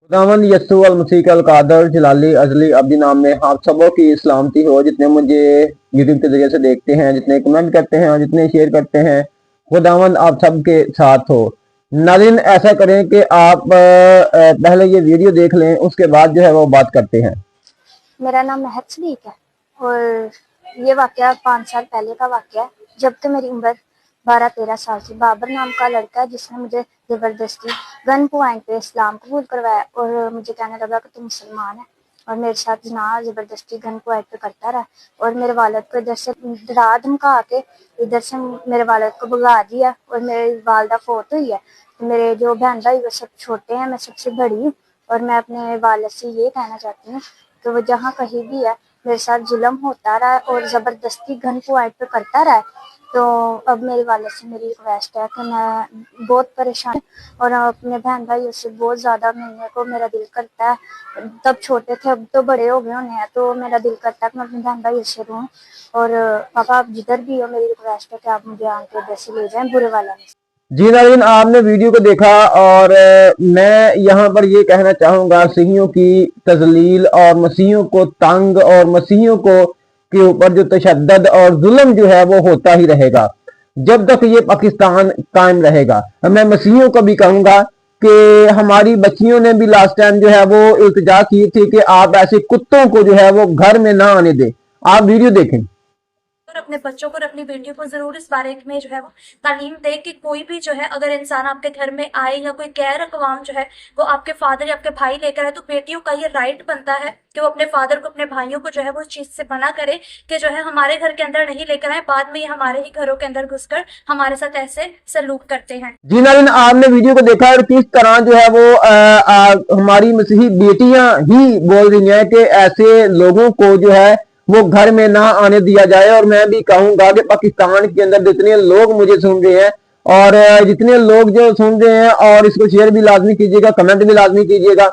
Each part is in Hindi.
खुदावंद यस्सु अल मसीह का अलकादर जलाली अजली अब्दी नाम में आप सबों की सलामती हो, जितने मुझे यूट्यूब के जरिए से देखते हैं, जितने कमेंट करते हैं और जितने शेयर करते हैं। खुदावंद आप सबके साथ हो। नाज़रीन, ऐसा करें कि आप पहले ये वीडियो देख लें, उसके बाद जो है वो बात करते हैं। मेरा नाम महक सदीक है और ये वाक़या 5 साल पहले का वाक़या है, जबकि मेरी उम्र 12-13 साल थी। बाबर नाम का लड़का है जिसने मुझे ज़बरदस्ती गन पॉइंट पे इस्लाम कबूल करवाया और मुझे कहने लगा कि तुम मुसलमान है, और मेरे साथ जना ज़बरदस्ती गन पॉइंट पे करता रहा। और मेरे वालिद को इधर से डरा धमका के इधर से मेरे वालिद को भगा दिया और मेरी वालदा फोत हुई है। तो मेरे जो बहन भाई वो सब छोटे हैं, मैं सबसे बड़ी हूँ। और मैं अपने वालिद से ये कहना चाहती हूँ कि वो जहाँ कहीं भी है मेरे साथ जुल्म होता रहा है और ज़बरदस्ती गन पॉइंट पे करता रहा है। तो अब मेरे वाले से मेरी रिक्वेस्ट है कि मैं बहुत परेशान हूँ और अपने बहन भाइयों से बहुत ज़्यादा मिलने को मेरा दिल करता है। तब छोटे थे, अब तो बड़े हो गए होने हैं, तो मेरा दिल करता है कि मैं अपने बहन भाइयों से रहूँ। और पापा, आप जिधर भी हो, मेरी रिक्वेस्ट है कि आप मुझे आके इधर से ले जाएं बुरे वाला में। जी नाज़रीन, आपने वीडियो को देखा और मैं यहाँ पर ये कहना चाहूँगा, मसीहियों की तजलील और मसीहियों को तंग और मसीहियों को के ऊपर जो तशद्दद और जुल्म जो है वो होता ही रहेगा जब तक ये पाकिस्तान कायम रहेगा। मैं मसीहियों को भी कहूँगा कि हमारी बच्चियों ने भी लास्ट टाइम जो है वो इल्तिजा की थी कि आप ऐसे कुत्तों को जो है वो घर में ना आने दें। आप वीडियो देखें और अपने बच्चों को और अपनी बेटियों को ज़रूर इस बारे में जो है वो तालीम दे कि कोई भी जो है अगर इंसान आपके घर में आए या कोई गैर अक़वाम जो है वो आपके फादर या आपके भाई लेकर आए, तो बेटियों का ये राइट बनता है कि वो अपने फादर को, अपने भाइयों को जो है वो उस चीज़ से मना करे कि जो है हमारे घर के अंदर नहीं लेकर आए, बाद में ये हमारे ही घरों के अंदर घुसकर हमारे साथ ऐसे सलूक करते हैं। जी नाज़रीन, आपने वीडियो को देखा और किस तरह जो है वो हमारी मसीही बेटियां ही बोल रही हैं कि ऐसे लोगों को जो है वो घर में ना आने दिया जाए। और मैं भी कहूंगा कि पाकिस्तान के अंदर जितने लोग मुझे सुन रहे हैं और जितने लोग जो सुन रहे हैं, और इसको शेयर भी लाजमी कीजिएगा, कमेंट भी लाजमी कीजिएगा।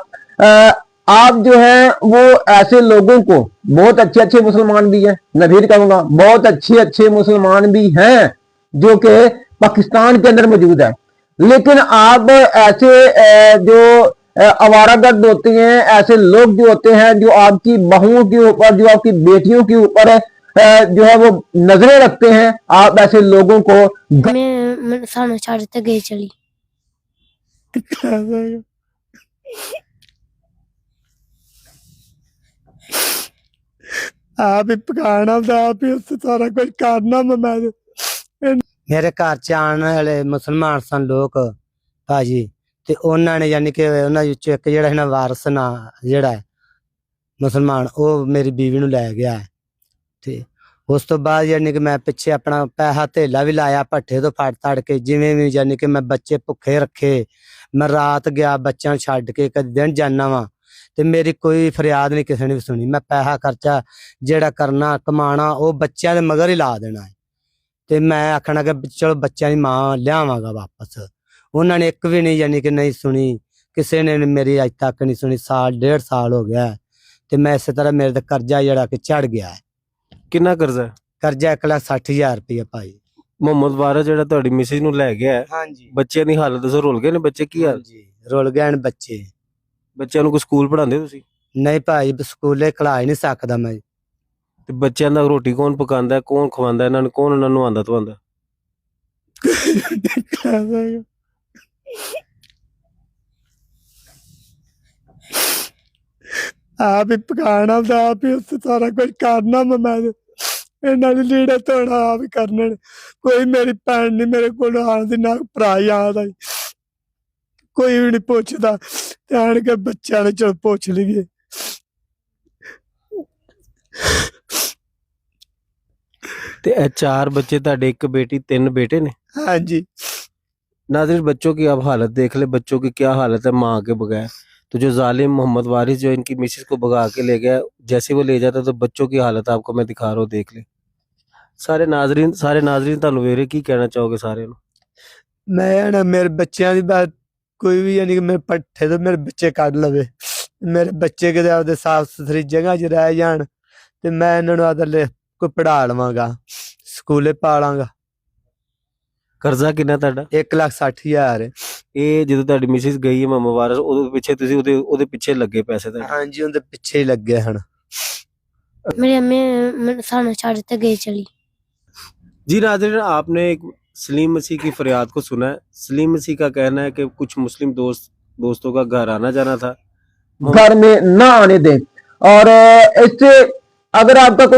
आप जो है वो ऐसे लोगों को, बहुत अच्छे अच्छे मुसलमान भी हैं, मैं फिर कहूंगा बहुत अच्छे अच्छे मुसलमान भी हैं जो कि पाकिस्तान के अंदर मौजूद है, लेकिन आप ऐसे जो आवारागर्द होते हैं, ऐसे लोग जो होते हैं जो आपकी बहुओं के ऊपर, जो आपकी बेटियों के ऊपर जो है वो नजरें रखते हैं, आप ऐसे लोगों को मैं सानू छड़ ते गए चली आप ही पकाना आप ही उससे सारा कुछ करना। मेरे घर च आने वाले मुसलमान सन लोग भाजी, ते उन्होंने यानी कि उन्होंने एक जेड़ा है ना वारस ना जेड़ा है मुसलमान, वो मेरी बीवी नूं लै गया है। ते उस तो बाद यानी कि मैं पिछे अपना पैसा धेला भी लाया भट्ठे तो फड़ तड़ के, जिवें भी यानी कि मैं बच्चे भुखे रखे, मैं रात गया बच्चों छड्ड के, कद दिन जाना वा, ते मेरी कोई फरियाद नहीं किसी ने भी सुनी। मैं पैसा खर्चा जेड़ा करना कमाना वो बच्चों के मगर ही ला देना है, ते मैं आखना कि चलो बच्चों की मां लियावांगा वापस। उन्होंने एक भी नहीं यानी कि नहीं सुनी, किसी ने मेरी अज तक नहीं सुनी। साल 1.5 साल हो गया है, ते मैं इस तरह मेरे ते कर्जा जड़ा कि चढ़ गया है। कितना कर्जा है? कर्जा 1,60,000 रुपया भाई। मोहम्मद वारस जेड़ा तुहाडी मिसेज नूं लै गया है, हाँ जी, बच्चों की हालत दसो, रुल गए ने बच्चे? की हाल? जी रुल गए ने बच्चे। बच्चों नूं कोई स्कूल पढ़ांदे तुसीं? नहीं भाई, स्कूले खला ही नहीं सकदा मैं। ते बच्चों दा रोटी कौन पकांदा है, कौन खवांदा इन्हां नूं, कौन इन्हां नूं नवांदा धवांदा? आप ही पकाना आप ही उससे सारा कुछ करना। मैं इन्हां दे लीड़े धोना आप ही करने ने। कोई मेरी भैन नहीं मेरे कोल आंदी, ना भरा याद आई, कोई भी नहीं पुछदा। ते आण के बच्चों ने चल पुछ लीए। ते 4 बच्चे तुहाडे, एक बेटी, 3 बेटे ने? हाँ जी। नाज़रीन, बच्चों की आप हालत देख ले, बच्चों की क्या हालत है माँ के बगैर। तो जो जालिम मोहम्मद वारिस जो इनकी मिसेस को भगा के ले गया, जैसे वो ले जाता तो बच्चों की हालत आपको मैं दिखा रहा हूँ, देख ले। सारे नाजरीन तुहानू वेरे की कहना चाहोगे सारे नू? मैं ना मेरे बच्चों की बात, कोई भी यानी कि मेरे पट्ठे तो मेरे बच्चे कढ़ लवे, मेरे बच्चे किते आपदे साफ सुथरी जगह च रह जान, ते मैं इन्हां नूं आपदा कोई पढ़ा लवांगा, स्कूले पा लांगा। कर्जा किन्ना तुहाडा? 1,60,000 है। ਇਹ ਜਦੋਂ ਤੁਹਾਡੀ ਮਿਸਿਸ ਗਈ ਹੈ ਮੁਹੰਮਦ ਵਾਰਿਸ ਉਹਦੇ ਪਿੱਛੇ ਤੁਸੀਂ ਉਹਦੇ ਪਿੱਛੇ ਲੱਗੇ ਪੈਸੇ ਤੁਹਾਡੇ? ਹਾਂਜੀ ਉਹਦੇ ਪਿੱਛੇ ਹੀ ਲੱਗੇ ਹਨ। मेरी अम्मी सानू छड़ के गई चली। जी नाज़रीन, आपने एक सलीम मसीह की फरियाद को सुना है। सलीम मसीह का कहना है कि कुछ मुस्लिम दोस्तों का घर आना जाना था, घर में ना आने दें। और इससे अगर आपका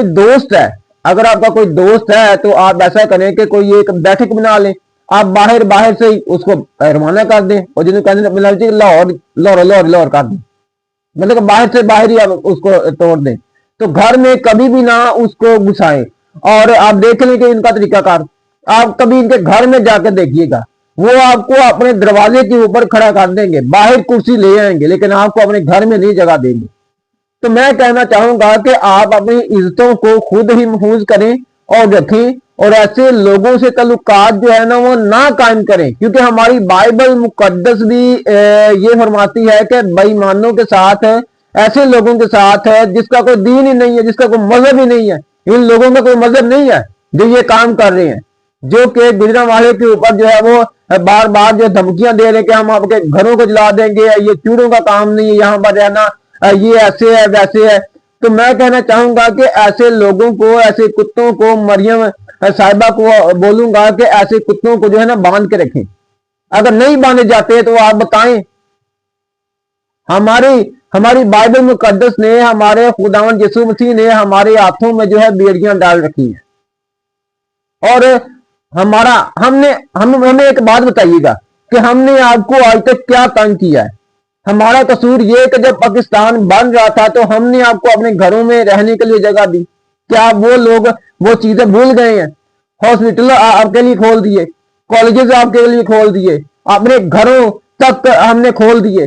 कोई दोस्त है तो आप ऐसा करें कि कोई एक बैठक बना लें, आप बाहर से ही उसको रवाना कर दें और जिन्हें कहते लाहौर कर दें, मतलब बाहर से बाहर ही आप उसको तोड़ दें। तो घर में कभी भी ना उसको घुसाएं। और आप देख लें कि इनका तरीकाकार, आप कभी इनके घर में जाकर देखिएगा, वो आपको अपने दरवाजे के ऊपर खड़ा कर देंगे, बाहर कुर्सी ले आएंगे, लेकिन आपको अपने घर में नहीं जगह देंगे। तो मैं कहना चाहूंगा कि आप अपनी इज्जतों को खुद ही महफूज करें और रखें, और ऐसे लोगों से ताल्लुकात जो है ना वो ना कायम करें, क्योंकि हमारी बाइबल मुकद्दस भी ये फरमाती है कि बेईमानों के साथ है, ऐसे लोगों के साथ है जिसका कोई दीन ही नहीं है, जिसका कोई मजहब ही नहीं है। इन लोगों का कोई मजहब नहीं है जो ये काम कर रहे हैं, जो कि गुजरा वाले के ऊपर जो है वो बार बार जो धमकियां दे रहे हैं कि हम आपके घरों को जला देंगे, ये चूड़ों का काम नहीं है यहाँ पर रहना, ये ऐसे है वैसे है। तो मैं कहना चाहूंगा कि ऐसे लोगों को, ऐसे कुत्तों को, मरियम साहिबा को बोलूंगा कि ऐसे कुत्तों को जो है ना बांध के रखें। अगर नहीं बांधे जाते तो आप बताएं। हमारी बाइबल मुकद्दस ने, हमारे खुदावंद यीशु मसीह ने हमारे हाथों में जो है बेड़ियां डाल रखी हैं। और हमें एक बात बताइएगा कि हमने आपको आज तक क्या तंग किया है? हमारा कसूर ये कि जब पाकिस्तान बन रहा था तो हमने आपको अपने घरों में रहने के लिए जगह दी। क्या वो लोग वो चीजें भूल गए हैं? हॉस्पिटल आपके लिए खोल दिए, कॉलेजेस आपके लिए खोल दिए, अपने घरों तक हमने खोल दिए,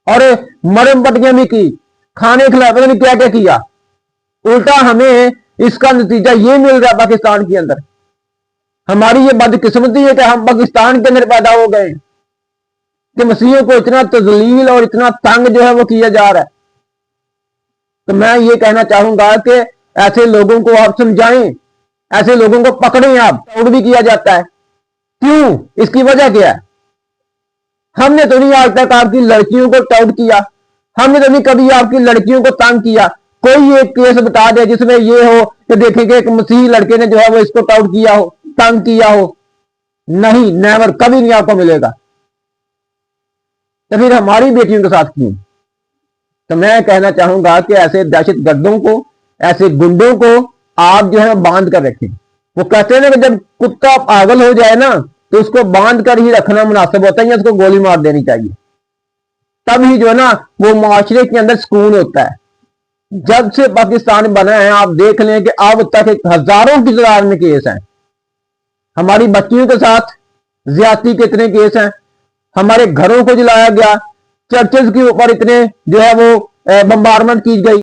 और मरम पट्टियां भी की, खाने खिलाए, पता नहीं क्या क्या किया। उल्टा हमें इसका नतीजा ये मिल रहा है पाकिस्तान के अंदर। हमारी ये बदकिस्मती है कि हम पाकिस्तान के अंदर पैदा हो गए कि मसीहों को इतना तजलील और इतना तंग जो है वो किया जा रहा है। तो मैं ये कहना चाहूंगा कि ऐसे लोगों को आप समझाएं, ऐसे लोगों को पकड़ें। आप टाउट भी किया जाता है, क्यों? इसकी वजह क्या है? हमने तो नहीं आज तक आपकी लड़कियों को टाउट किया, हमने तो नहीं कभी आपकी लड़कियों को तंग किया। कोई एक केस बता दे जिसमें ये हो कि देखेंगे एक मसीही लड़के ने जो है वो इसको टाउट किया हो, तंग किया हो। नहीं, नेवर, कभी नहीं आपको मिलेगा। तो फिर हमारी बेटियों के साथ क्यों? तो मैं कहना चाहूंगा कि ऐसे दहशतगर्दों को, ऐसे गुंडों को आप जो है बांध कर रखें। वो कहते हैं ना कि जब कुत्ता पागल हो जाए ना तो उसको बांध कर ही रखना मुनासिब होता है, या उसको गोली मार देनी चाहिए। तब ही जो है ना वो माशरे के अंदर सुकून होता है। जब से पाकिस्तान बना है आप देख लें कि अब तक हजारों की तादाद में केस हैं। हमारी बच्चियों के साथ ज्यादती के इतने केस हैं, हमारे घरों को जलाया गया, चर्चेज के ऊपर इतने जो है वो बम्बारमेंट की गई।